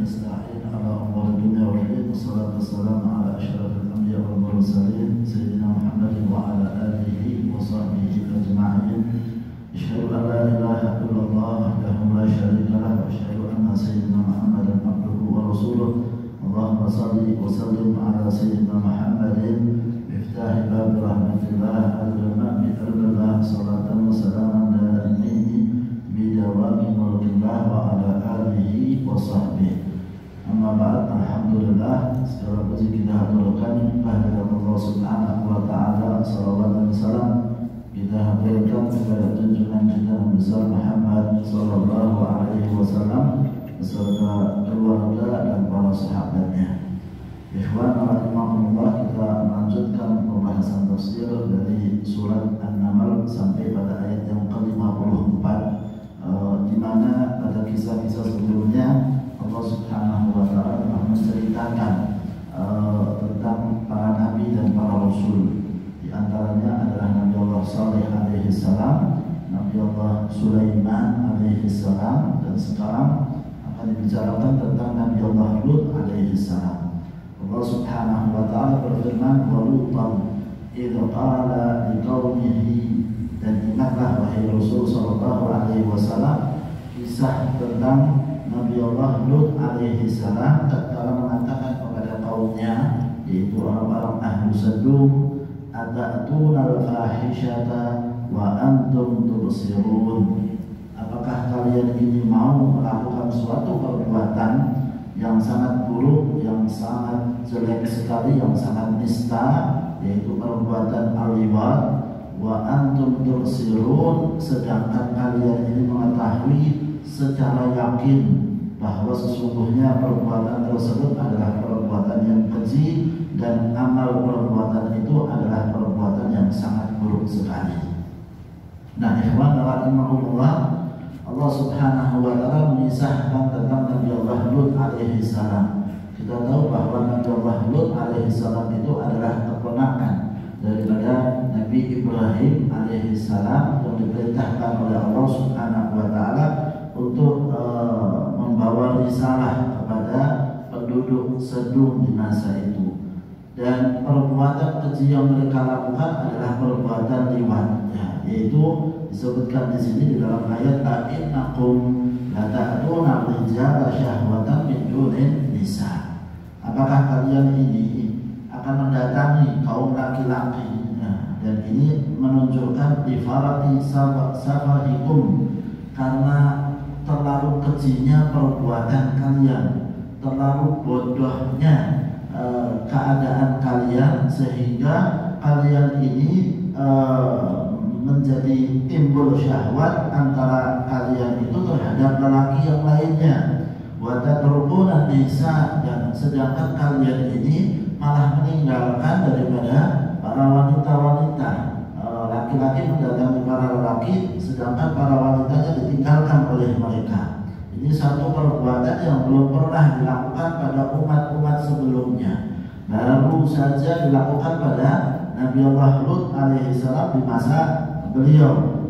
نستعين على أمور الدنيا والدين والصلاة والسلام على أشرف الأنبياء والمرسلين سيدنا محمد وعلى آله وصحبه أجمعين. أشهد أن لا إله إلا الله وحده لا شريك له وأشهد أن سيدنا محمدا عبده ورسوله. اللهم صل وسلم على سيدنا محمد مفتاح باب رحمة الله الغمام بقلب الله صلاة وسلاما دائمين بدوام ملك الله وعلى آله وصحبه. Amma ba'd, alhamdulillah, segala puji kita haturkan kehadirat Allah Subhanahu wa taala, salawat dan salam kita haturkan kepada junjungan kita yang besar Muhammad sallallahu alaihi wasallam beserta keluarga dan para sahabatnya. Ikhwan rahimakumullah, kita melanjutkan pembahasan tafsir dari surat An-Naml sampai pada ayat yang ke-54, di mana pada kisah-kisah sebelumnya Allah Subhanahu wa taala telah menceritakan tentang para nabi dan para rasul. Di antaranya adalah Nabi Allah Saleh alaihi salam, Nabi Allah Sulaiman alaihi salam, dan sekarang akan dibicarakan tentang Nabi Allah Lut alaihi salam. Allah Subhanahu wa taala berfirman, "Wa Lutan idz qala liqaumihi," dan ingatlah wahai Rasul sallallahu alaihi wasallam kisah tentang Nabi Allah Lut alaihi salam tatkala mengatakan kepada kaumnya, yaitu orang-orang ahlu Sadum, "Atatuna al-fahishata wa antum tubsirun." Apakah kalian ini mau melakukan suatu perbuatan yang sangat buruk, yang sangat jelek sekali, yang sangat nista, yaitu perbuatan al-liwat, wa antum tubsirun, sedangkan kalian ini mengetahui secara yakin bahwa sesungguhnya perbuatan tersebut adalah perbuatan yang keji dan amal perbuatan itu adalah perbuatan yang sangat buruk sekali. Nah, ikhwan rahimahumullah, Allah Subhanahu wa taala mengisahkan tentang Nabi Allah Lut alaihi salam. Kita tahu bahwa Nabi Allah Lut alaihi salam itu adalah keponakan daripada Nabi Ibrahim alaihi salam yang diperintahkan oleh Allah Subhanahu wa taala untuk membawa risalah kepada penduduk Sedum di masa itu. Dan perbuatan keji yang mereka lakukan adalah perbuatan liwat, yaitu disebutkan di sini di dalam ayat, "Innakum la ta'tuna rijala syahwatan min dunin nisa." Apakah kalian ini akan mendatangi kaum laki-laki? Dan ini menunjukkan difarati safahikum, karena terlalu kejinya perbuatan kalian, terlalu bodohnya keadaan kalian, sehingga kalian ini menjadi timbul syahwat antara kalian itu terhadap lelaki yang lainnya. Wa tatrukuna nisa, dan sedangkan kalian ini malah meninggalkan daripada para wanita-wanita. Laki-laki mendatangi para lelaki, sedangkan para wanitanya ditinggalkan oleh mereka. Ini satu perbuatan yang belum pernah dilakukan pada umat-umat sebelumnya. Baru saja dilakukan pada Nabi Allah Lut alaihissalam di masa beliau.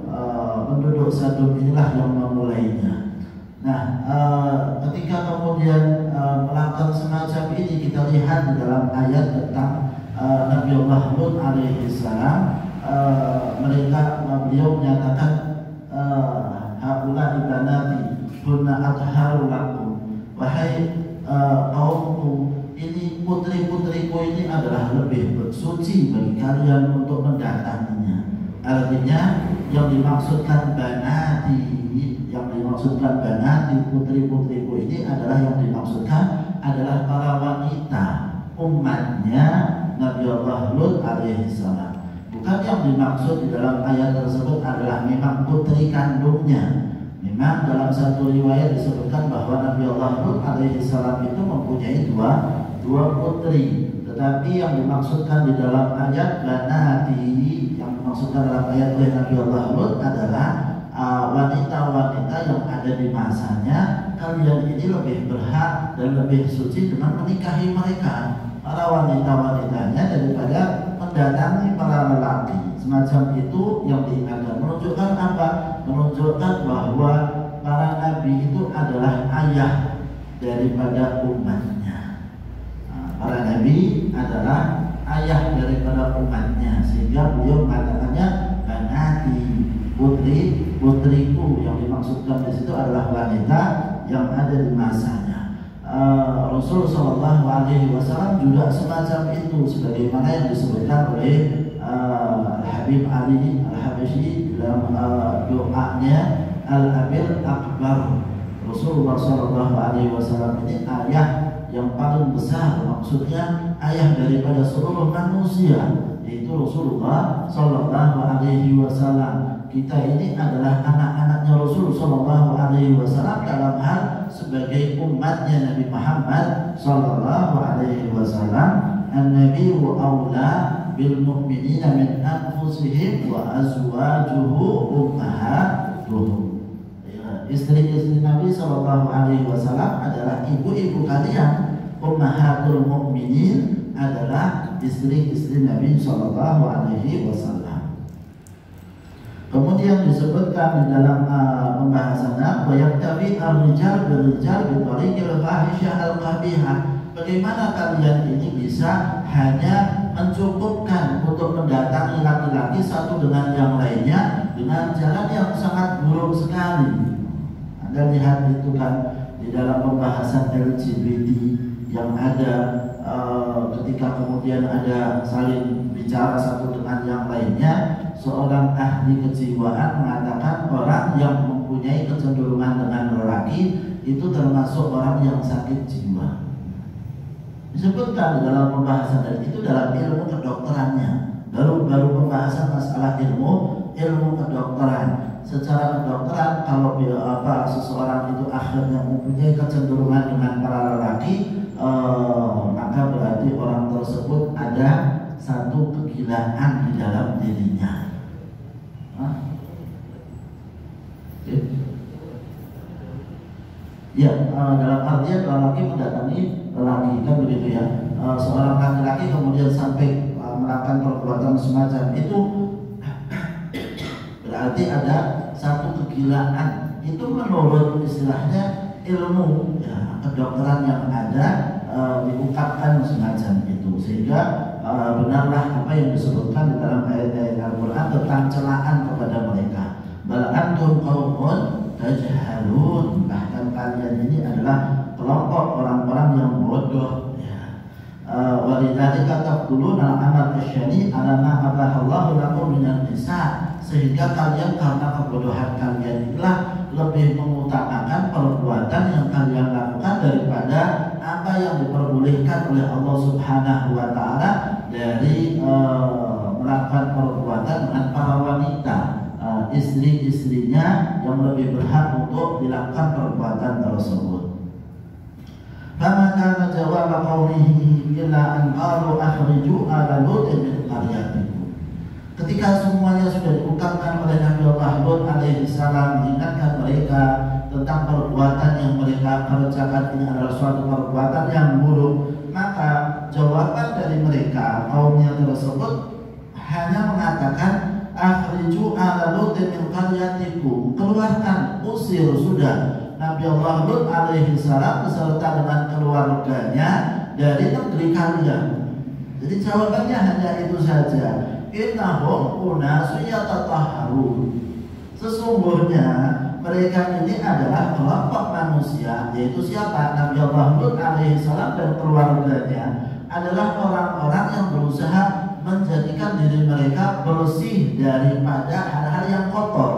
Penduduk Sadum inilah yang memulainya. Nah, ketika kemudian melakukan semacam ini, kita lihat di dalam ayat tentang Nabi Allah Lut alaihissalam. Beliau menyatakan, "Haula ibanati hunna atharu lakum," wahai kaumku, ini putri-putriku ini adalah lebih suci bagi kalian untuk mendatanginya. Artinya yang dimaksudkan banati putri-putriku ini adalah yang dimaksudkan adalah para wanita umatnya Nabi Allah Lut alaihissalam. Bukan yang dimaksud di dalam ayat tersebut adalah memang putri kandungnya. Memang dalam satu riwayat disebutkan bahwa Nabi Allah Lut alaihissalam itu mempunyai dua putri. Tetapi yang dimaksudkan di dalam ayat banati, yang dimaksudkan dalam ayat oleh Nabi Allah Lut adalah wanita-wanita yang ada di masanya. Kalian ini lebih berhak dan lebih suci dengan menikahi mereka, para wanita-wanitanya, daripada mendatangi para lelaki. Semacam itu yang diingatkan. Menunjukkan apa? Menunjukkan bahwa para nabi itu adalah ayah daripada umatnya. Para nabi adalah ayah daripada umatnya, sehingga beliau mengatakannya banati, putriku. Yang dimaksudkan di situ adalah wanita yang ada di masanya. Rasul Shallallahu Alaihi Wasallam juga semacam itu, sebagaimana yang disebutkan oleh Habib Ali Al-Habsyi dalam doanya Al-Abil Akbar. Rasulullah Shallallahu Alaihi Wasallam ini ayah yang paling besar, maksudnya ayah daripada seluruh manusia, yaitu Rasulullah Shallallahu Alaihi Wasallam. Kita ini adalah anak-anaknya Rasul Shallallahu Alaihi Wasallam dalam hal sebagai umatnya Nabi Muhammad Shallallahu Alaihi Wasallam. An-Nabiyyu aula bil mu'minina min anfusihim wa azwajuhu ummahatuhum. Istri-istri Nabi Shallallahu Alaihi Wasallam adalah ibu-ibu kalian. Ummahatul mu'minin adalah istri-istri Nabi Shallallahu Alaihi Wasallam. Kemudian disebutkan di dalam pembahasannya wayaktabi ar-rijal bir-rijal bi tariqil fahisyah al-qabihah. Bagaimana kalian ini bisa hanya mencukupkan untuk mendatangi laki-laki satu dengan yang lainnya dengan jalan yang sangat buruk sekali. Anda lihat itu kan di dalam pembahasan LGBT yang ada ketika kemudian ada saling bicara satu dengan yang lainnya, seorang ahli kejiwaan mengatakan orang yang mempunyai kecenderungan dengan lelaki itu termasuk orang yang sakit jiwa. Disebutkan di dalam pembahasan dan itu dalam ilmu kedokterannya. Baru pembahasan masalah ilmu kedokteran. Secara kedokteran kalau seseorang itu akhirnya mempunyai kecenderungan dengan para lelaki, maka berarti orang tersebut ada satu kegilaan di dalam dirinya. Ya, dalam artian lelaki mendatangi lelaki, kan begitu ya. Seorang laki-laki kemudian sampai melakukan perbuatan semacam itu berarti ada satu kegilaan. Itu menurut istilahnya ilmu ya, kedokteran yang ada diungkapkan semacam itu, sehingga benarlah apa yang disebutkan di dalam ayat-ayat Al-Quran tentang celaan kepada mereka. Bal antum qaumun tajhalun, bahkan kalian ini adalah kelompok orang-orang yang bodoh ya. Walidzalika taquluna al-amal asyani ala ma abahallahu lakum minan nisa, sehingga kalian karena kebodohan kalian itulah lebih mengutamakan perbuatan yang kalian lakukan daripada apa yang diperbolehkan oleh Allah Subhanahu wa taala dari melakukan perbuatan dengan para wanita, istri-istrinya yang lebih berhak untuk dilakukan perbuatan tersebut. Fama kana jawab qaumihi illa an qalu akhriju ala lutin min qaryatikum. Ketika semuanya sudah diungkapkan oleh Nabi Allah Lut alaihi salam, mengingatkan mereka tentang perbuatan yang mereka kerjakan ini adalah suatu perbuatan yang buruk, maka jawaban dari mereka kaumnya tersebut hanya mengatakan akhriju ala lutin min qaryatikum, keluarkan, usir sudah Nabi Allah Lut alaihi salam beserta dengan keluarganya dari negeri kalian. Jadi jawabannya hanya itu saja. Innahum unasun yatatahharun. Sesungguhnya mereka ini adalah kelompok manusia, yaitu siapa? Nabi Allah Lut alaihi salam dan keluarganya adalah orang-orang yang berusaha menjadikan diri mereka bersih daripada hal-hal yang kotor.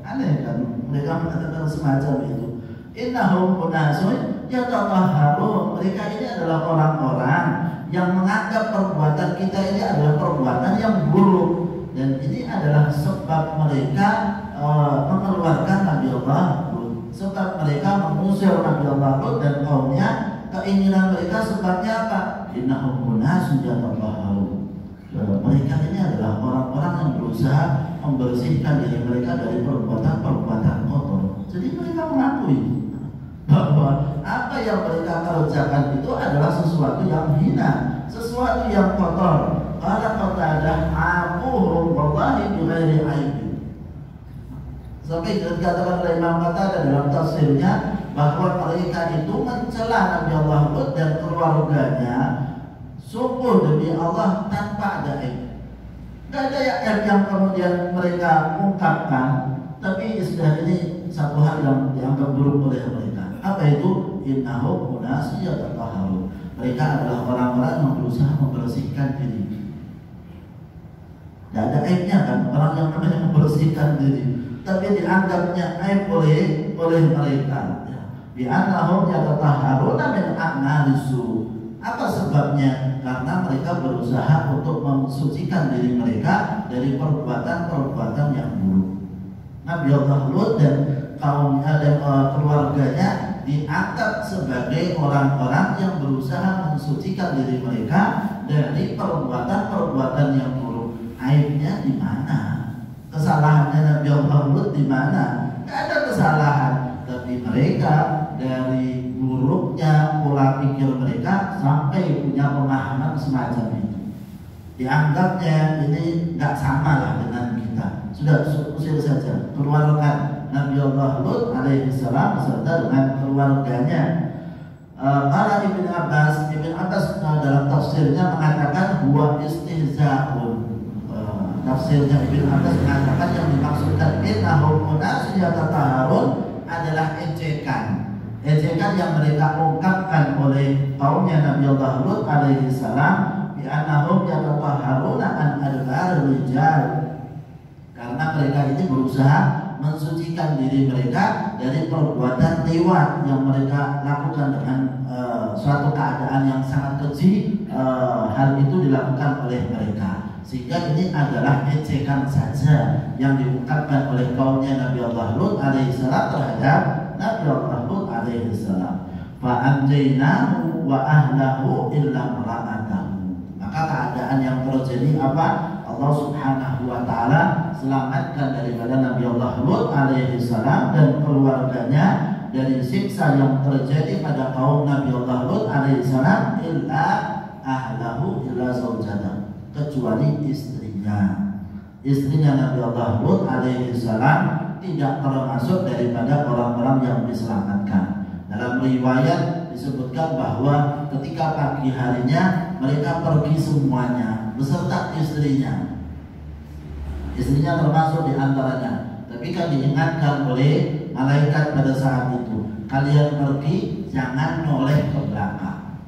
Aneh kan? Mereka mengatakan semacam itu. Innahum unasun yatatahharun. Mereka ini adalah orang-orang yang menganggap perbuatan kita ini adalah perbuatan yang buruk, dan ini adalah sebab mereka mengeluarkan Nabi Allah Lut, sebab mereka mengusir Nabi Allah Lut dan kaumnya. Keinginan mereka sebabnya apa? Innahum unasun yatatahharun. Mereka ini adalah orang-orang yang berusaha membersihkan diri mereka dari perbuatan-perbuatan kotor. Jadi mereka mengakui bahwa apa yang mereka kerjakan itu adalah sesuatu yang hina, sesuatu yang kotor. Qala qatadah abuhum wallahi bighairi aibin. Sampai dikatakan oleh Imam Qatadah dalam tafsirnya bahwa mereka itu mencela Nabi Allah Lut dan keluarganya, sungguh demi Allah tanpa ada aib. Tidak ada aib yang kemudian mereka ungkapkan, tapi sudah ini satu hal yang dianggap buruk oleh mereka. Apa itu? Innahum unasun yatatahharun. Mereka adalah orang-orang yang berusaha membersihkan diri. Tidak ada aibnya kan orang yang namanya membersihkan diri, tapi dianggapnya aib oleh mereka. Bi'annahum yatatahharuna min a'malisu. Apa sebabnya? Karena mereka berusaha untuk mensucikan diri mereka dari perbuatan-perbuatan yang buruk. Nabi Allah Lut dan kaumnya dan keluarganya dianggap sebagai orang-orang yang berusaha mensucikan diri mereka dari perbuatan-perbuatan yang buruk. Aibnya di mana? Kesalahannya Nabi Allah Lut di mana? Tidak ada kesalahan, tapi mereka dari buruknya pola pikir mereka sampai punya pemahaman semacam itu. Dianggapnya ini nggak sama lah dengan kita. Sudah usir saja, keluarkan Nabi Allah Lut alaihissalam beserta dengan keluarganya. Kala Ibn Abbas dalam tafsirnya mengatakan huwa istihza'un. Tafsirnya Ibn Abbas mengatakan yang dimaksudkan innahum unasun yatatahharun adalah ejekan yang mereka ungkapkan oleh kaumnya Nabi Allah Lut alaihi salam, bi annahum yatatahharuna an adbar rijal, karena mereka ini berusaha mensucikan diri mereka dari perbuatan liwat yang mereka lakukan dengan suatu keadaan yang sangat keji. Hal itu dilakukan oleh mereka, sehingga ini adalah ejekan saja yang diungkapkan oleh kaumnya Nabi Allah Lut alaihi salam terhadap Nabi Allah Lut alaihi salam. Fa anjaynahu wa ahlahu illa mar'atahu. Maka keadaan yang terjadi apa? Allah Subhanahu wa taala selamatkan daripada Nabi Allah Lut alaihi salam dan keluarganya dari siksa yang terjadi pada kaum Nabi Allah Lut alaihi salam, illa ahlahu illa zaujatahu, kecuali istrinya Nabi Allah Lut alaihi salam tidak termasuk daripada orang-orang yang diselamatkan. Dalam riwayat disebutkan bahwa ketika pagi harinya mereka pergi semuanya beserta istrinya termasuk diantaranya. Tapi kan diingatkan oleh malaikat pada saat itu, kalian pergi jangan noleh ke belakang.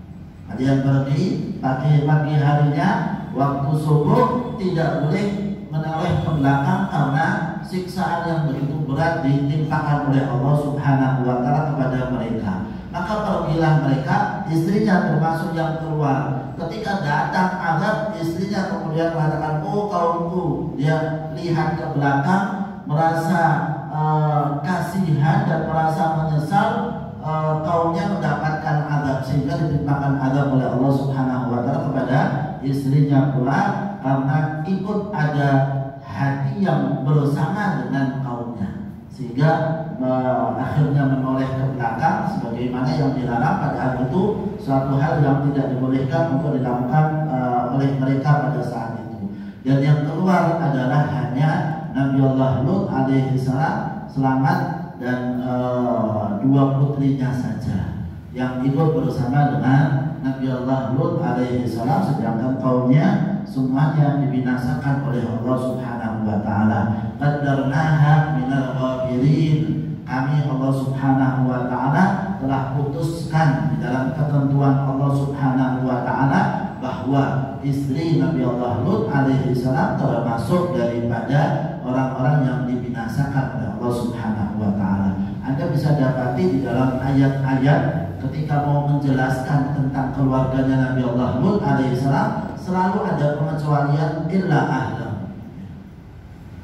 Kalian pergi pagi harinya waktu subuh tidak boleh menoleh ke belakang karena siksaan yang begitu berat ditimpakan oleh Allah Subhanahu wa taala kepada mereka. Maka pergilah mereka, istrinya termasuk yang keluar. Ketika datang azab, istrinya kemudian mengatakan, oh kaumku. Dia lihat ke belakang, merasa kasihan dan merasa menyesal kaumnya mendapatkan azab, sehingga ditimpakan azab oleh Allah Subhanahu wa taala kepada istrinya pula, karena ikut ada hati yang bersama dengan kaumnya, sehingga akhirnya menoleh ke belakang sebagaimana yang dilarang pada hari itu, suatu hal yang tidak dibolehkan untuk dilakukan oleh mereka pada saat itu. Dan yang keluar adalah hanya Nabi Allah Lut alaihi salam selamat dan dua putrinya saja yang ikut bersama dengan Nabi Allah Lut alaihi salam, sedangkan kaumnya semuanya dibinasakan oleh Allah Subhanahu wa taala. Qaddarnaha minal ghabirin. Kami Allah Subhanahu wa taala telah putuskan di dalam ketentuan Allah Subhanahu wa taala bahwa istri Nabi Allah Lut alaihi salam termasuk daripada orang-orang yang dibinasakan oleh Allah Subhanahu wa taala. Anda bisa dapati di dalam ayat-ayat ketika mau menjelaskan tentang keluarganya Nabi Allah Lut alaihi salam selalu ada pengecualian illa ahla.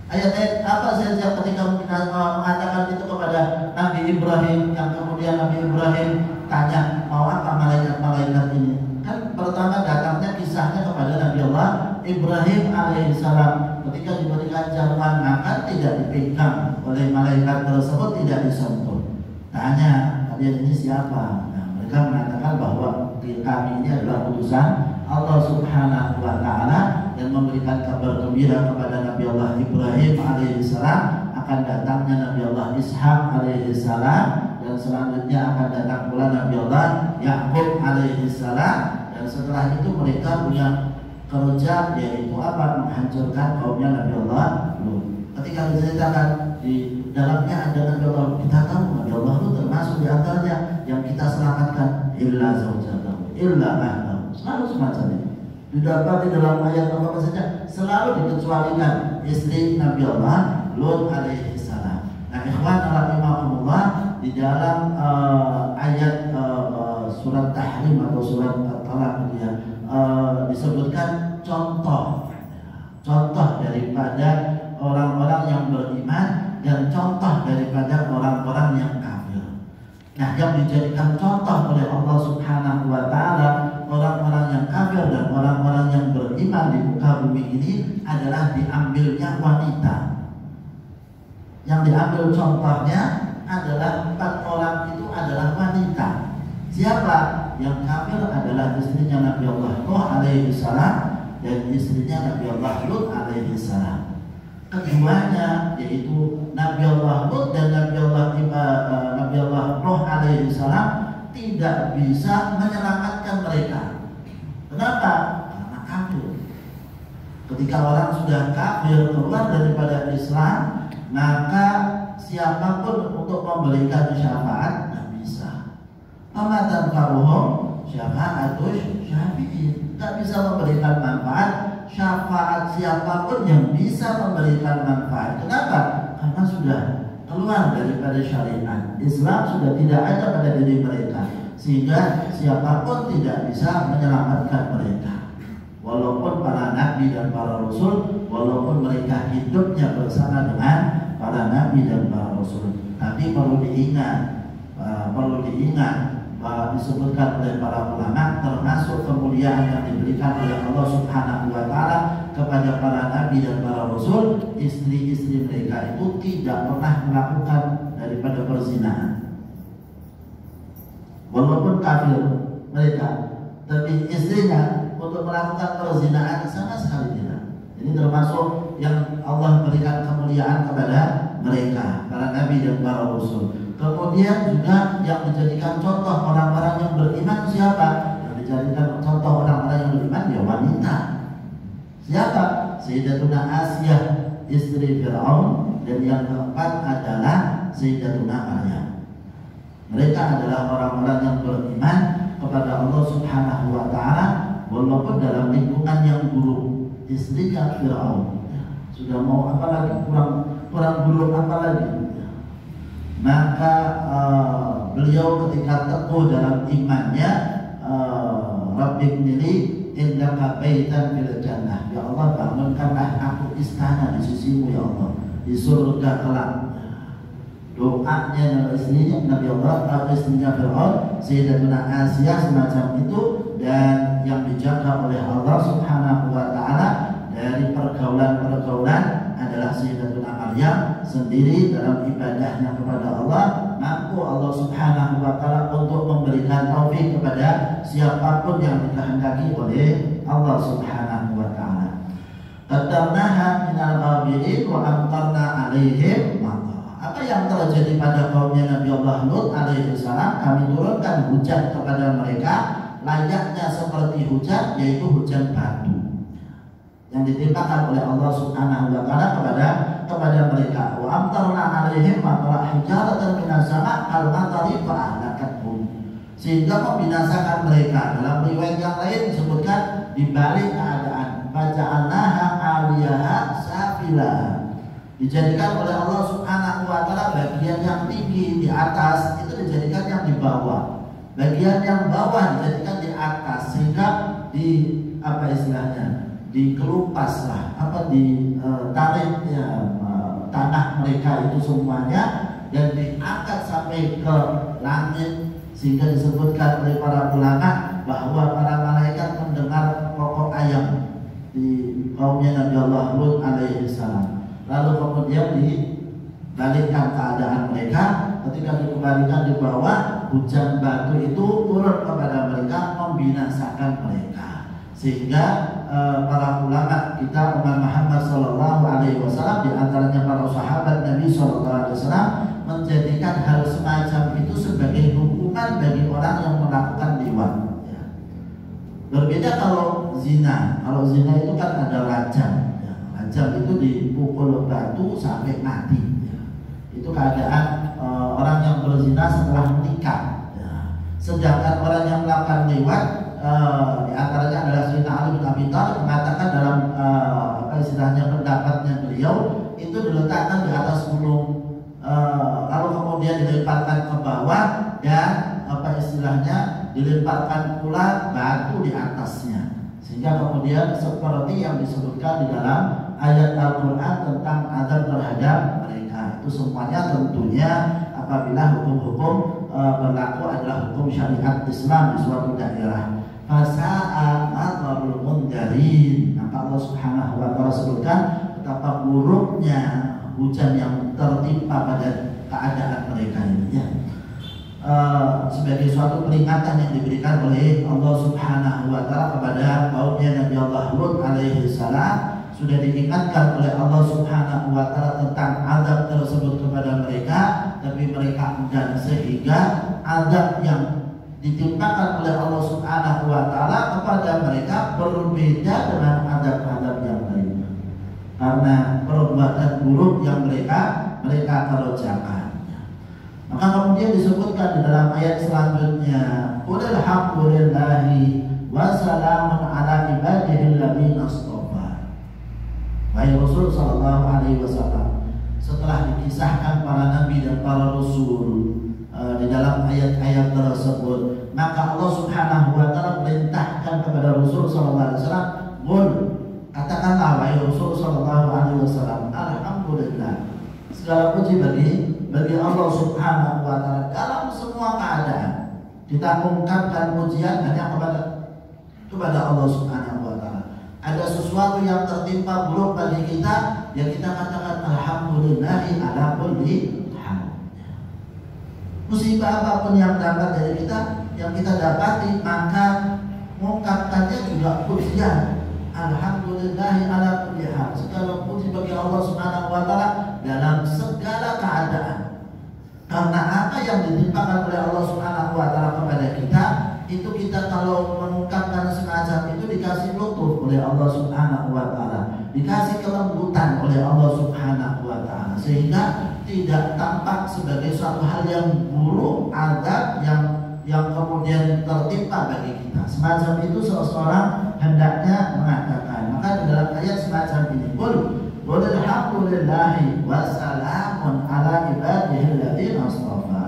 Ayat-ayat apa saja ketika mengatakan itu kepada Nabi Ibrahim, yang kemudian Nabi Ibrahim tanya mau apa malaikat-malaikat ini. Kan pertama datangnya kisahnya kepada Nabi Allah Ibrahim alaihissalam, ketika diberikan jamuan makan tidak dipegang oleh malaikat tersebut, tidak disentuh. Tanya, kalian ini siapa? Nah, mereka mengatakan bahwa kami ini adalah utusan Allah Subhanahu wa taala, dan memberikan kabar gembira kepada Nabi Allah Ibrahim alaihissalam akan datangnya Nabi Allah Ishak alaihissalam, dan selanjutnya akan datang pula Nabi Allah Yakub alaihi salam, dan setelah itu mereka punya kerja yaitu apa? Menghancurkan kaumnya Nabi Allah Lut. Ketika diceritakan di dalamnya ada Nabi Allah, kita tahu Nabi Allah Lut termasuk di antaranya yang kita selamatkan, illa zaujatahu illa ahlahu, selalu semacam ini didapati dalam ayat apa saja, selalu dikecualikan istri Nabi Allah Lut alaihi salam. Nah, ikhwan rahimakumullah, di dalam ayat surat Tahrim atau surat Talaq disebutkan contoh daripada orang-orang yang beriman dan contoh daripada orang-orang yang kafir. Nah, yang dijadikan contoh oleh Allah Subhanahu wa taala orang-orang yang kafir dan orang-orang yang beriman di muka bumi ini adalah diambilnya wanita. Yang diambil contohnya adalah 4 orang itu adalah wanita. Siapa? Yang kafir adalah istrinya Nabi Allah Nuh alaihi salam dan istrinya Nabi Allah Lut alaihi salam. Keduanya yaitu Nabi Allah Lut dan Nabi Allah Nuh alaihi salam tidak bisa menyelamatkan mereka. Kenapa? Karena kafir. Ketika orang sudah kafir keluar daripada Islam, maka siapapun untuk memberikan syafaat tidak bisa. Amatan faruhum syafa'atus syafi'in, tak bisa memberikan manfaat syafaat siapapun yang bisa memberikan manfaat. Kenapa? Karena sudah keluar daripada syariat Islam, sudah tidak ada pada diri mereka, sehingga siapapun tidak bisa menyelamatkan mereka. Walaupun para nabi dan para rasul, walaupun mereka hidupnya bersama dengan para nabi dan para rasul, tapi perlu diingat bahwa disebutkan oleh para ulama, termasuk kemuliaan yang diberikan oleh Allah Subhanahu wa taala kepada para nabi dan para rasul, istri-istri mereka itu tidak pernah melakukan daripada perzinahan. Walaupun kafir mereka, tapi istrinya untuk melakukan perzinahan sama sekali tidak. Ini termasuk yang Allah berikan kemuliaan kepada mereka, para nabi dan para rasul. Kemudian juga yang dijadikan contoh orang-orang yang beriman siapa? Yang dijadikan contoh orang-orang yang beriman ya wanita. Siapa? Sayyidatuna Asiyah istri Fir'aun, dan yang keempat adalah Sayyidatuna Maryam. Mereka adalah orang-orang yang beriman kepada Allah Subhanahu wa taala walaupun dalam lingkungan yang buruk. Istrinya Fir'aun, sudah mau apa lagi, kurang buruk apa lagi? Maka beliau ketika teguh dalam imannya, Rabbi ibnili indaka baitan fil jannah, ya Allah bangunkanlah aku istana di sisimu ya Allah, di surga kelak. Doanya istrinya Nabi Allah, istrinya Fir'aun, Sayyidatuna Asiyah semacam itu, dan yang dijaga oleh Allah Subhanahu wa taala dari pergaulan-pergaulan adalah Sayyidatuna Maryam sendiri dalam ibadahnya kepada Allah. Mampu Allah Subhanahu wa taala untuk memberikan taufik kepada siapapun yang dikehendaki oleh Allah Subhanahu wa taala. Qaddamnaha minal ghabirin wa amtarna 'alaihim matar. Apa yang terjadi pada kaumnya Nabi Allah Lut alaihi salam? Kami turunkan hujan kepada mereka layaknya seperti hujan, yaitu hujan batu yang ditimpakan oleh Allah Subhanahu wa taala kepada mereka. Wa amtarna 'alaihim matara hijaratan minas sama' al-matari fa ahlakathum, sehingga membinasakan mereka. Dalam riwayat yang lain disebutkan di balik keadaan baca'annaha 'aliyaha safila, dijadikan oleh Allah Subhanahu wa taala bagian yang tinggi di atas itu dijadikan yang di bawah, bagian yang bawah dijadikan di atas, sehingga di apa istilahnya, dikelupaslah ditarik tanah mereka itu semuanya dan diangkat sampai ke langit, sehingga disebutkan oleh para ulama bahwa para malaikat mendengar pokok ayam di kaumnya Nabi Allah Lut alaihi salam. Lalu kemudian dibalikkan keadaan mereka, ketika dikembalikan di bawah, hujan batu itu turun kepada mereka membinasakan mereka, sehingga para ulama kita umat Muhammad sallallahu alaihi wasallam, di antaranya para sahabat Nabi sallallahu alaihi wasallam, menjadikan hal semacam itu sebagai hukuman bagi orang yang melakukan liwat. Ya. Berbeda kalau zina. Kalau zina itu kan ada rajam. Ya. Rajam itu dipukul batu sampai mati. Ya. Itu keadaan orang yang berzina setelah menikah. Ya. Sedangkan orang yang melakukan liwat, di antaranya adalah Sayyidina Ali bin Abi Thalib mengatakan dalam istilahnya pendapatnya beliau itu diletakkan di atas gunung, lalu kemudian dilemparkan ke bawah dan istilahnya dilemparkan pula batu di atasnya, sehingga kemudian seperti yang disebutkan di dalam ayat Al-Quran tentang azab terhadap mereka. Itu semuanya tentunya apabila hukum-hukum berlaku adalah hukum syariat Islam di suatu daerah. Fasa'a matharul mundarin. Maka Allah Subhanahu wa taala sebutkan betapa buruknya hujan yang tertimpa pada keadaan mereka ini, ya. Sebagai suatu peringatan yang diberikan oleh Allah Subhanahu wa taala kepada kaumnya Nabi Allah Lut alaihi salam, sudah diingatkan oleh Allah Subhanahu wa taala tentang azab tersebut kepada mereka, tapi mereka enggan, sehingga azab yang ditimpakan oleh Allah Subhanahu wa taala kepada mereka berbeda dengan azab-azab yang lainnya karena perbuatan buruk yang mereka kerjakan. Maka kemudian disebutkan di dalam ayat selanjutnya, qul alhamdulillahi wa salamun ala ibadihi alladziina istafa. Wahai Rasul sallallahu alaihi wasallam, setelah dikisahkan para nabi dan para rasul di dalam ayat-ayat tersebut, maka Allah Subhanahu wa taala perintahkan kepada Rasul sallallahu alaihi wasallam, "Qul," katakanlah wahai Rasul sallallahu alaihi wasallam, alhamdulillah, segala puji bagi Allah Subhanahu wa taala dalam semua keadaan. Kita ungkapkan pujian hanya kepada Allah Subhanahu wa taala. Ada sesuatu yang tertimpa buruk bagi kita, ya kita katakan alhamdulillahi ala kulli hal. Musibah apapun yang dapat dari kita, yang kita dapati, maka mengungkapkannya juga pujian. Alhamdulillahi ala kulli hal. Segala puji bagi Allah Subhanahu wa taala dalam segala keadaan. Karena apa yang ditimpakan oleh Allah Subhanahu wa taala kepada kita, itu kita kalau mengungkapkan semacam itu dikasih lutuf oleh Allah Subhanahu wa taala, dikasih kelembutan oleh Allah Subhanahu wa taala, sehingga tidak tampak sebagai suatu hal yang buruk, azab yang kemudian tertimpa bagi kita. Semacam itu seseorang hendaknya mengatakan. Maka di dalam ayat semacam ini, qul alhamdulillahi wa salamun ala ibadihi alladziina istafa.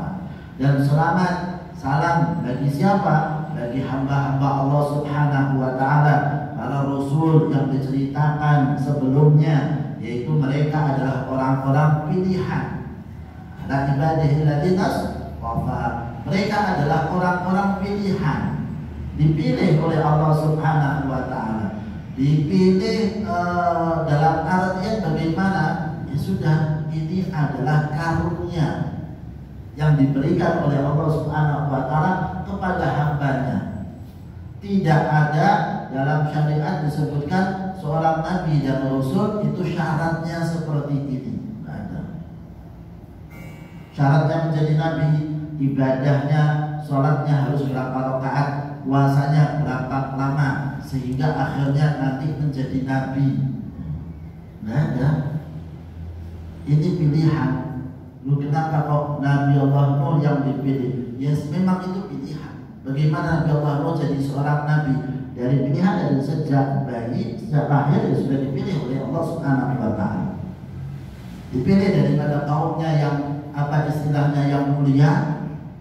Dan selamat, salam bagi siapa? Bagi hamba-hamba Allah Subhanahu wa taala, para rasul yang diceritakan sebelumnya, yaitu mereka adalah orang-orang pilihan. Ala ibadihi alladziina istafa. Mereka adalah orang-orang pilihan, dipilih oleh Allah Subhanahu wa taala. Dipilih dalam artian bagaimana? Ya sudah, ini adalah karunia yang diberikan oleh Allah Subhanahu wa taala kepada hambanya. Tidak ada dalam syariat disebutkan seorang nabi dan rasul itu syaratnya seperti ini. Tidak ada. Syaratnya menjadi nabi, ibadahnya, sholatnya harus berapa rakaat, puasanya berapa lama, sehingga akhirnya nanti menjadi nabi. Nggak ada. Ini pilihan. Lu kenapa kok Nabi Allah Nuh yang dipilih? Yes, memang itu pilihan. Bagaimana Nabi Allah Nuh jadi seorang nabi? Dari pilihan, dari sejak bayi, sejak lahir sudah dipilih oleh Allah Subhanahu wa taala. Dipilih daripada kaumnya yang istilahnya yang mulia,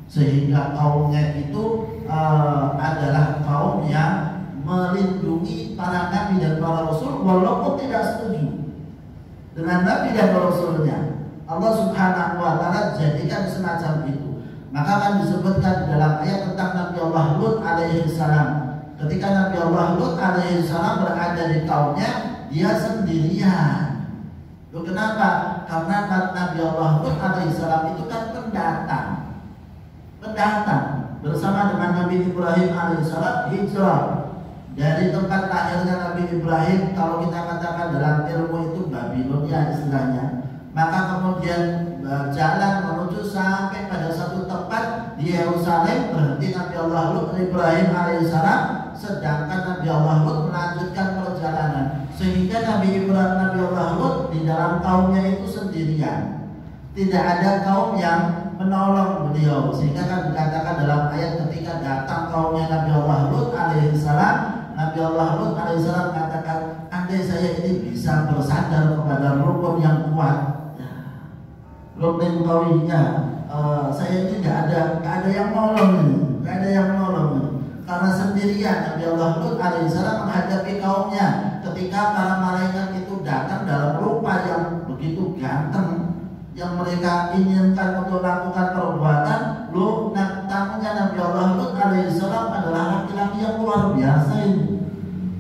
sehingga kaumnya itu adalah kaum yang melindungi para nabi dan para rasul walaupun tidak setuju dengan nabi dan rasulnya. Allah Subhanahu wa taala jadikan semacam itu. Maka akan disebutkan dalam ayat tentang Nabi Allah Lut alaihi salam. Ketika Nabi Allah Lut alaihi salam berada di kaumnya, dia sendirian. Loh, kenapa? Karena Nabi Allah Lut alaihi salam itu kan pendatang bersama dengan Nabi Ibrahim alaihissalam hijrah dari tempat lahirnya Nabi Ibrahim. Kalau kita katakan dalam ilmu itu Babilonia istilahnya, Maka kemudian jalan menuju sampai pada satu tempat di Yerusalem, berhenti Nabi Allah Lut Ibrahim alaihissalam, sedangkan Nabi Allah Lut melanjutkan perjalanan. Sehingga Nabi Allah Lut di dalam kaumnya itu sendirian, tidak ada kaum yang menolong beliau. Sehingga kan dikatakan dalam ayat ketika datang kaumnya Nabi Allah Lut alaihissalam, Nabi Allah Lut alaihissalam katakan, andai saya ini bisa bersandar kepada rukun yang kuat, rukun kawinya, saya ini nggak ada yang nolong ini, nggak ada yang nolong ini. Karena sendirian Nabi Allah Lut alaihissalam menghadapi kaumnya ketika para malaikat itu datang dalam rupa yang begitu ganteng, yang mereka inginkan untuk lakukan perbuatan. Tamunya Nabi Allah Lut alaihissalam adalah laki-laki yang luar biasa ini.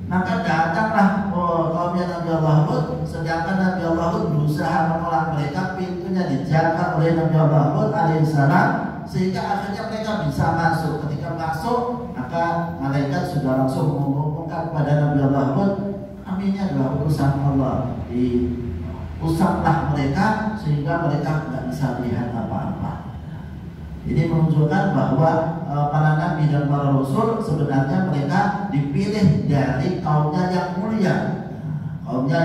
Maka datanglah kaumnya Nabi Allah Lut, sedangkan Nabi Allah Lut berusaha menolak mereka, pintunya dijaga oleh Nabi Allah Lut alaihissalam, sehingga akhirnya mereka bisa masuk. Ketika masuk, maka malaikat sudah langsung mengumumkan kepada Nabi Allah Lut, ini adalah urusan Allah, diusaplah mereka sehingga mereka tidak bisa lihat apa-apa. Ini menunjukkan bahwa para nabi dan para rasul sebenarnya mereka dipilih dari kaumnya yang mulia, kaumnya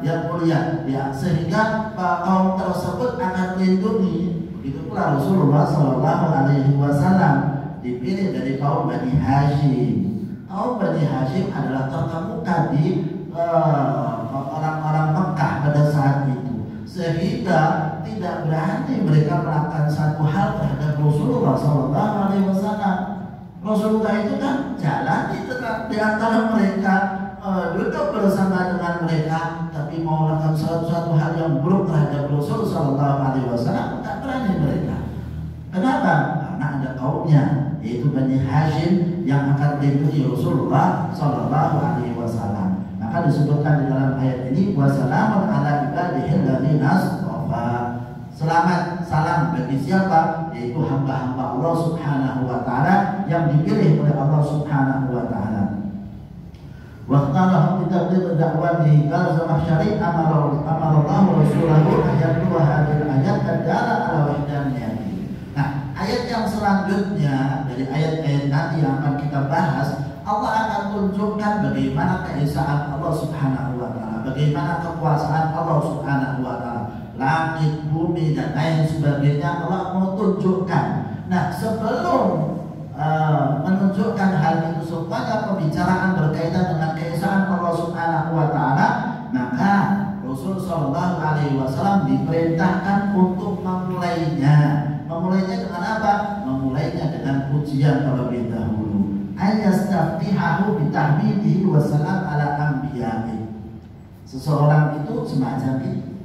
yang mulia, ya, sehingga kaum tersebut akan melindungi. Begitu pula Rasulullah SAW dipilih dari kaum Bani Hashim. Kaum Bani Hashim adalah terkemuka di orang-orang Mekah pada saat itu, sehingga tidak berani mereka melakukan satu hal terhadap Rasulullah SAW. Rasulullah itu kan jalan di antara mereka, duduk bersama dengan mereka, tapi mau melakukan suatu hal yang buruk terhadap Rasulullah SAW tak berani mereka. Kenapa? Karena ada kaumnya, yaitu Bani Hashim, yang akan melindungi Rasulullah SAW. Maka disebutkan di dalam ayat ini, wassalamun ala ibadihil ladzina astafa. Selamat, salam bagi siapa? Yaitu hamba-hamba Allah Subhanahu wa ta'ala yang dipilih oleh Allah Subhanahu wa ta'ala. Waqtarahum bitabligh da'watihi qala Zamakhsyari amara Allah rasulahu ayat 2 hadil ayat adalah ala wahdaniyati. Nah, ayat yang selanjutnya dari ayat-ayat nanti yang akan kita bahas, Allah akan tunjukkan bagaimana keesaan Allah Subhanahu wa ta'ala, bagaimana kekuasaan Allah Subhanahu wa ta'ala, langit, bumi, dan lain sebagainya Allah mau tunjukkan. Nah, sebelum menunjukkan hal itu semuanya, pembicaraan berkaitan dengan keesaan Allah Subhanahu wa ta'ala, maka Rasul Shallallahu Alaihi Wasallam diperintahkan untuk memulainya. Memulainya dengan apa? Memulainya dengan pujian terlebih dahulu. Ayastaftihahu bitahmidihi wassalam ala anbiya'i. Seseorang itu semacam itu,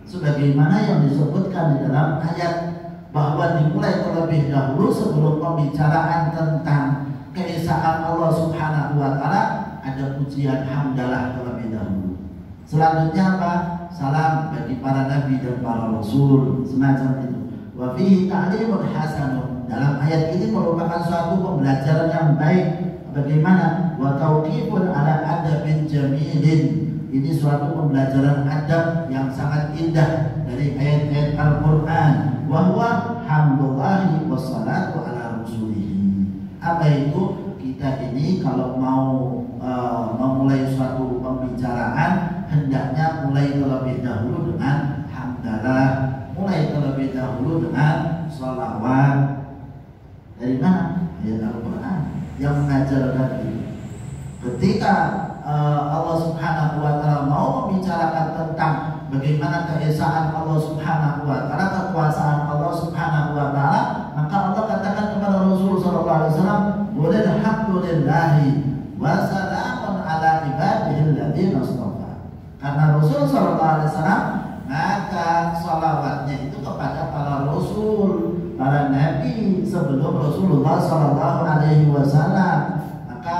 sebagaimana yang disebutkan di dalam ayat, bahwa dimulai terlebih dahulu sebelum pembicaraan tentang keesaan Allah Subhanahu wa ta'ala, ada pujian hamdalah terlebih dahulu. Selanjutnya apa? Salam bagi para nabi dan para rasul, semacam itu. Wa fihi ta'limun hasanun. Dalam ayat ini merupakan suatu pembelajaran yang baik. Bagaimana? Wa tauqifun ala adabin jamilin. Ini suatu pembelajaran adab yang sangat indah dari ayat-ayat Al-Quran. Wa huwa hamdulillahi wassalatu ala rasulihi. Apa itu? Kita ini kalau mau memulai suatu pembicaraan, hendaknya mulai terlebih dahulu dengan hamdalah, mulai terlebih dahulu dengan sholawat. Dari mana? Ayat Al-Quran yang mengajarkan itu. Ketika Allah Subhanahu wa ta'ala mau membicarakan tentang bagaimana keesaan Allah Subhanahu wa ta'ala, kekuasaan Allah Subhanahu wa ta'ala, maka Allah katakan kepada Rasul sallallahu alaihi wasallam, "Walhamdulillahi wa salamun ala ibadihil ladzina astafa." Karena Rasul sallallahu alaihi wasallam, maka salawatnya itu kepada para rasul, para nabi sebelum Rasulullah sallallahu alaihi wasallam. Maka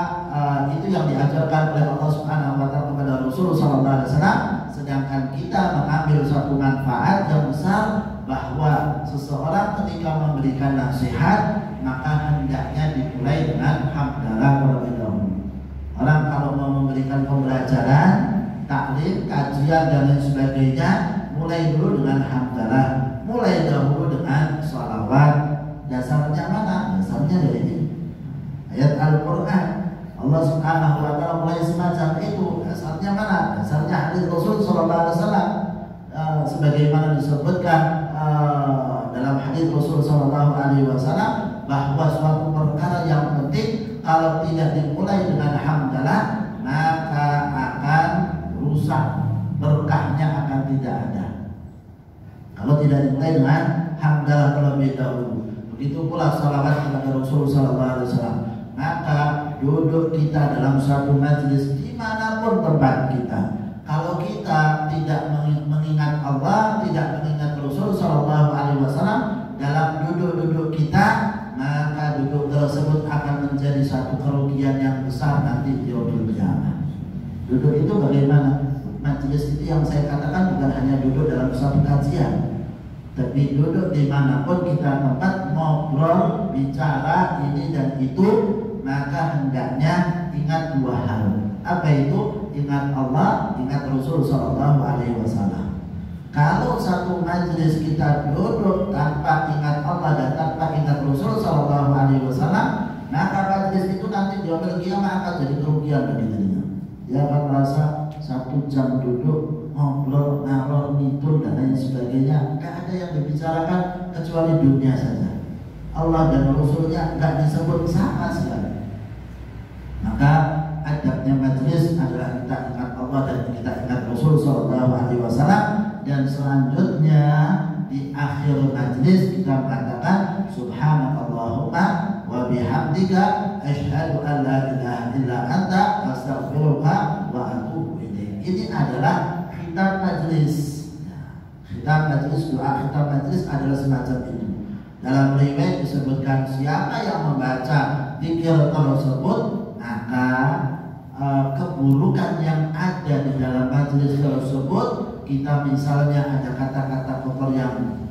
itu yang diajarkan oleh Allah Subhanahu wa ta'ala kepada Rasul sallallahu alaihi wasallam. Sedangkan kita mengambil suatu manfaat yang besar, bahwa seseorang ketika memberikan nasihat, maka hendaknya dimulai dengan hamdalah terlebih dahulu. Orang kalau mau memberikan pembelajaran, taklim, kajian dan lain sebagainya, mulai dulu dengan hamdalah, mulai dahulu dengan sholawat. Dasarnya mana? Dasarnya dari ini ayat Al-Quran. Allah Subhanahu wa Ta'ala mulai semacam itu. Dasarnya mana? Dasarnya hadis Rasul Sallallahu Alaihi Wasallam, sebagaimana disebutkan dalam hadis Rasul Sallallahu Alaihi Wasallam bahwa suatu perkara yang penting kalau tidak dimulai dengan hamdalah maka akan rusak, berkahnya akan tidak ada. Kalau tidak dimulai dengan hamdalah terlebih dahulu. Begitu pula salawat kepada Rasul Sallallahu Alaihi Wasallam. Maka duduk kita dalam suatu majelis dimanapun tempat kita, kalau kita tidak mengingat Allah, tidak mengingat Rasul Sallallahu Alaihi Wasallam dalam duduk-duduk kita, maka duduk tersebut akan menjadi satu kerugian yang besar nanti di yaumul qiyamah. Duduk itu bagaimana? Majelis itu yang saya katakan bukan hanya duduk dalam suatu kajian, tapi duduk dimanapun kita tempat ngobrol, bicara ini dan itu, maka hendaknya ingat dua hal. Apa itu? Ingat Allah, ingat Rasul Sallallahu Alaihi Wasallam. Kalau satu majelis kita duduk tanpa ingat Allah dan tanpa ingat Rasul Sallallahu Alaihi Wasallam, maka majelis itu nanti di yaumul qiyamah akan jadi kerugian bagi dirinya. Dia akan merasa 1 jam duduk ngobrol, ngalor ngidul dan lain sebagainya, nggak ada yang dibicarakan kecuali dunia saja. Allah dan Rasulnya nggak disebut sama sekali. Maka adabnya majelis adalah kita ingat Allah dan kita ingat Rasul Sallallahu Alaihi Wasallam, dan selanjutnya di akhir majelis kita mengatakan subhanakallahumma wa bihamdika asyhadu an la ilaha illa anta astaghfiruka wa atubu ilaik. Ini adalah khitam majelis. Khitam majelis, doa khitam majelis adalah semacam itu. Dalam riwayat disebutkan siapa yang membaca zikir tersebut, maka keburukan yang ada di dalam majelis tersebut, kita misalnya ada kata-kata kotor yang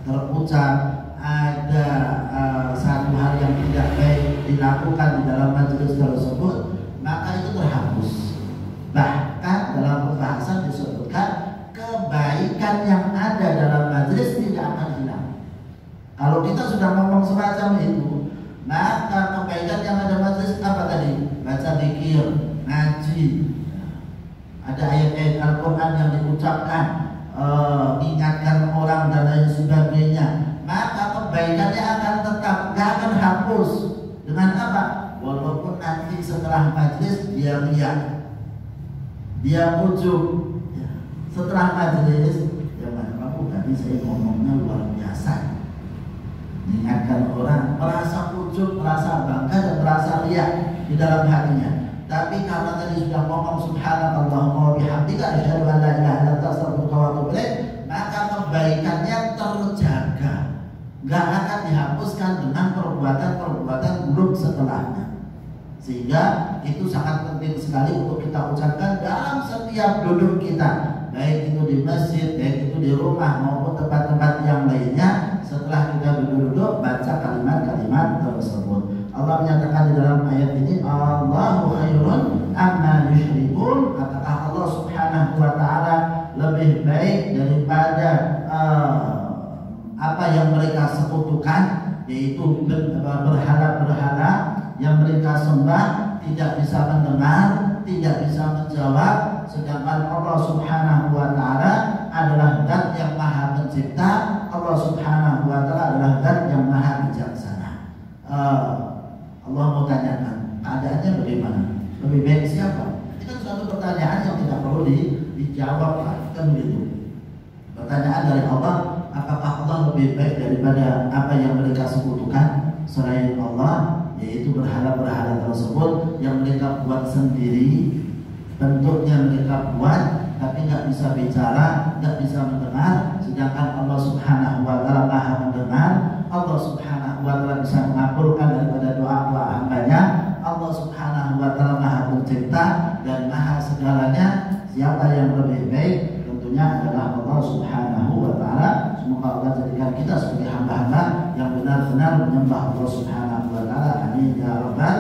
terucap, ada satu hal yang tidak baik dilakukan di dalam majelis tersebut, maka itu terhapus. Bahkan dalam pembahasan disebutkan kebaikan yang ada dalam majelis tidak akan hilang. Kalau kita sudah ngomong semacam itu, maka kebaikan yang ada majelis apa tadi? Baca zikir, ngaji, ada ayat-ayat Al-Quran yang diucapkan, ingatkan orang dan lain sebagainya, maka kebaikannya akan tetap, gak akan hapus. Dengan apa? Walaupun nanti setelah majelis dia riak, dia ujub, setelah majelis ya kamu tadi saya ngomongnya luar biasa, mengingatkan orang, merasa ujub, merasa bangga dan merasa riak di dalam hatinya. Tapi karena tadi sudah ngomong subhanakallahumma wa bihamdika asyhadu an la ilaha illa anta astaghfiruka wa atubu ilaik, maka kebaikannya terjaga, gak akan dihapuskan dengan perbuatan-perbuatan buruk setelahnya. Sehingga itu sangat penting sekali untuk kita ucapkan dalam setiap duduk kita, baik itu di masjid, baik itu di rumah maupun tempat-tempat yang lainnya. Setelah kita duduk-duduk, baca kalimat-kalimat tersebut. Allah menyatakan di dalam ayat ini, Allahu khairun amma yusyrikun. Katakan Allah Subhanahu wa Ta'ala lebih baik daripada apa yang mereka sekutukan, yaitu berhala-berhala yang mereka sembah, tidak bisa mendengar, tidak bisa menjawab. Sedangkan Allah Subhanahu wa Ta'ala adalah zat yang maha pencipta. Allah Subhanahu wa Ta'ala adalah zat yang maha bijaksana. Allah mau tanyakan, keadaannya bagaimana? Lebih baik siapa? Itu kan suatu pertanyaan yang tidak perlu dijawab, kan begitu. Pertanyaan dari Allah, apakah Allah lebih baik daripada apa yang mereka sekutukan selain Allah, yaitu berhala-berhala tersebut yang mereka buat sendiri, bentuknya mereka buat, tapi nggak bisa bicara, nggak bisa mendengar. Sedangkan Allah Subhanahu wa Ta'ala maha mendengar. Allah Subhanahu wa Ta'ala bisa mengabulkan daripada doa-doa hambanya. Allah Subhanahu wa Ta'ala maha pencipta dan maha segalanya. Siapa yang lebih baik? Tentunya adalah Allah Subhanahu wa Ta'ala. Semoga Allah jadikan kita sebagai hamba-hamba yang benar-benar menyembah Allah Subhanahu wa Ta'ala. Amin ya rabbal